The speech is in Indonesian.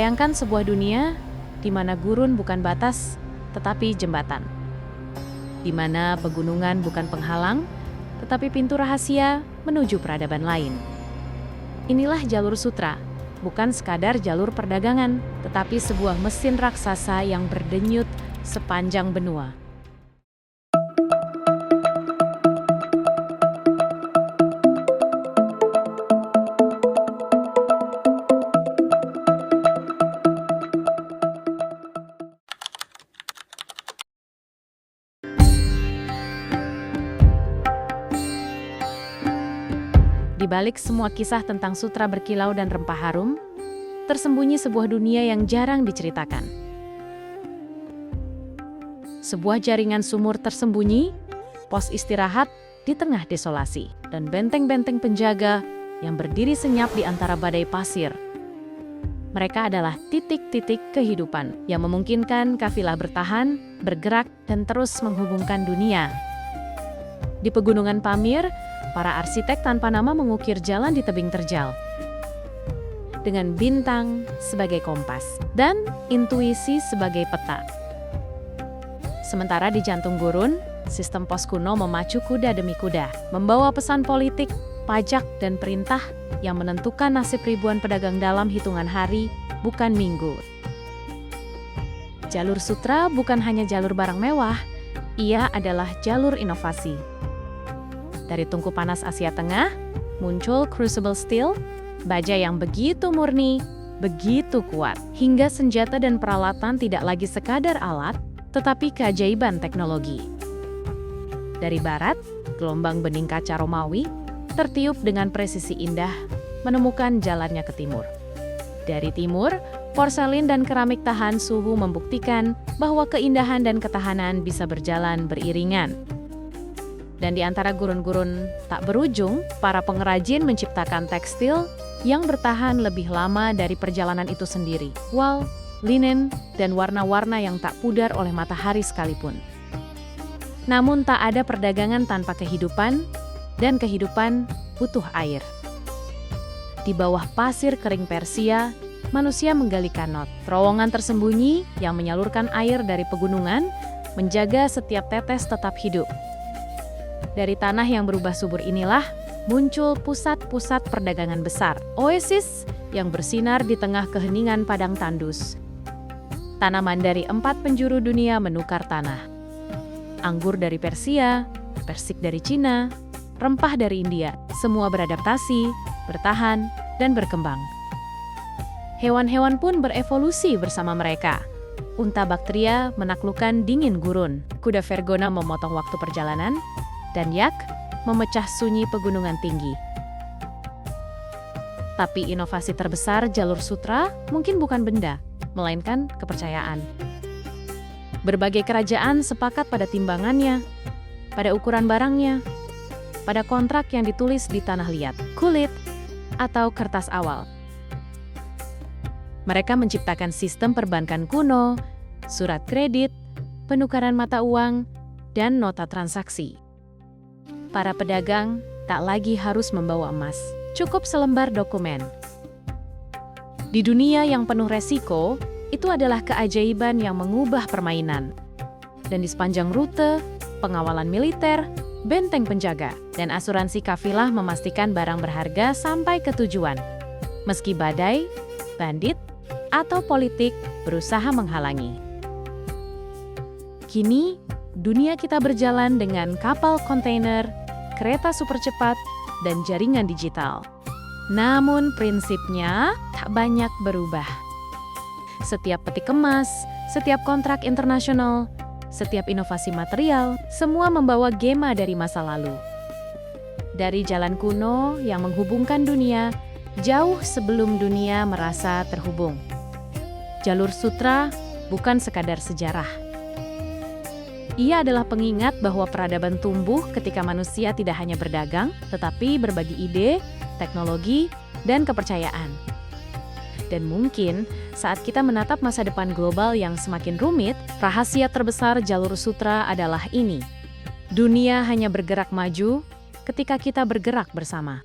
Bayangkan sebuah dunia di mana gurun bukan batas, tetapi jembatan. Di mana pegunungan bukan penghalang, tetapi pintu rahasia menuju peradaban lain. Inilah jalur sutra, bukan sekadar jalur perdagangan, tetapi sebuah mesin raksasa yang berdenyut sepanjang benua. Di balik semua kisah tentang sutra berkilau dan rempah harum, tersembunyi sebuah dunia yang jarang diceritakan. Sebuah jaringan sumur tersembunyi, pos istirahat di tengah desolasi, dan benteng-benteng penjaga yang berdiri senyap di antara badai pasir. Mereka adalah titik-titik kehidupan yang memungkinkan kafilah bertahan, bergerak, dan terus menghubungkan dunia. Di pegunungan Pamir, para arsitek tanpa nama mengukir jalan di tebing terjal. Dengan bintang sebagai kompas dan intuisi sebagai peta. Sementara di jantung gurun, sistem pos kuno memacu kuda demi kuda, membawa pesan politik, pajak, dan perintah yang menentukan nasib ribuan pedagang dalam hitungan hari, bukan minggu. Jalur sutra bukan hanya jalur barang mewah, ia adalah jalur inovasi. Dari tungku panas Asia Tengah, muncul crucible steel, baja yang begitu murni, begitu kuat, hingga senjata dan peralatan tidak lagi sekadar alat, tetapi keajaiban teknologi. Dari barat, gelombang bening kaca Romawi tertiup dengan presisi indah, menemukan jalannya ke timur. Dari timur, porselin dan keramik tahan suhu membuktikan bahwa keindahan dan ketahanan bisa berjalan beriringan. Dan di antara gurun-gurun tak berujung, para pengrajin menciptakan tekstil yang bertahan lebih lama dari perjalanan itu sendiri. Wol, linen, dan warna-warna yang tak pudar oleh matahari sekalipun. Namun tak ada perdagangan tanpa kehidupan, dan kehidupan butuh air. Di bawah pasir kering Persia, manusia menggali kanot, terowongan tersembunyi yang menyalurkan air dari pegunungan, menjaga setiap tetes tetap hidup. Dari tanah yang berubah subur inilah muncul pusat-pusat perdagangan besar, oasis yang bersinar di tengah keheningan padang tandus. Tanaman dari 4 penjuru dunia menukar tanah. Anggur dari Persia, persik dari Cina, rempah dari India, semua beradaptasi, bertahan, dan berkembang. Hewan-hewan pun berevolusi bersama mereka. Unta Baktria menaklukkan dingin gurun, kuda Vergona memotong waktu perjalanan, dan yak memecah sunyi pegunungan tinggi. Tapi inovasi terbesar jalur sutra mungkin bukan benda, melainkan kepercayaan. Berbagai kerajaan sepakat pada timbangannya, pada ukuran barangnya, pada kontrak yang ditulis di tanah liat, kulit, atau kertas awal. Mereka menciptakan sistem perbankan kuno, surat kredit, penukaran mata uang, dan nota transaksi. Para pedagang tak lagi harus membawa emas, cukup selembar dokumen. Di dunia yang penuh resiko, itu adalah keajaiban yang mengubah permainan. Dan di sepanjang rute, pengawalan militer, benteng penjaga, dan asuransi kafilah memastikan barang berharga sampai ke tujuan. Meski badai, bandit, atau politik berusaha menghalangi. Kini, dunia kita berjalan dengan kapal kontainer, kereta super cepat, dan jaringan digital. Namun prinsipnya tak banyak berubah. Setiap peti kemas, setiap kontrak internasional, setiap inovasi material, semua membawa gema dari masa lalu. Dari jalan kuno yang menghubungkan dunia, jauh sebelum dunia merasa terhubung. Jalur sutra bukan sekadar sejarah. Ia adalah pengingat bahwa peradaban tumbuh ketika manusia tidak hanya berdagang, tetapi berbagi ide, teknologi, dan kepercayaan. Dan mungkin saat kita menatap masa depan global yang semakin rumit, rahasia terbesar jalur sutra adalah ini. Dunia hanya bergerak maju ketika kita bergerak bersama.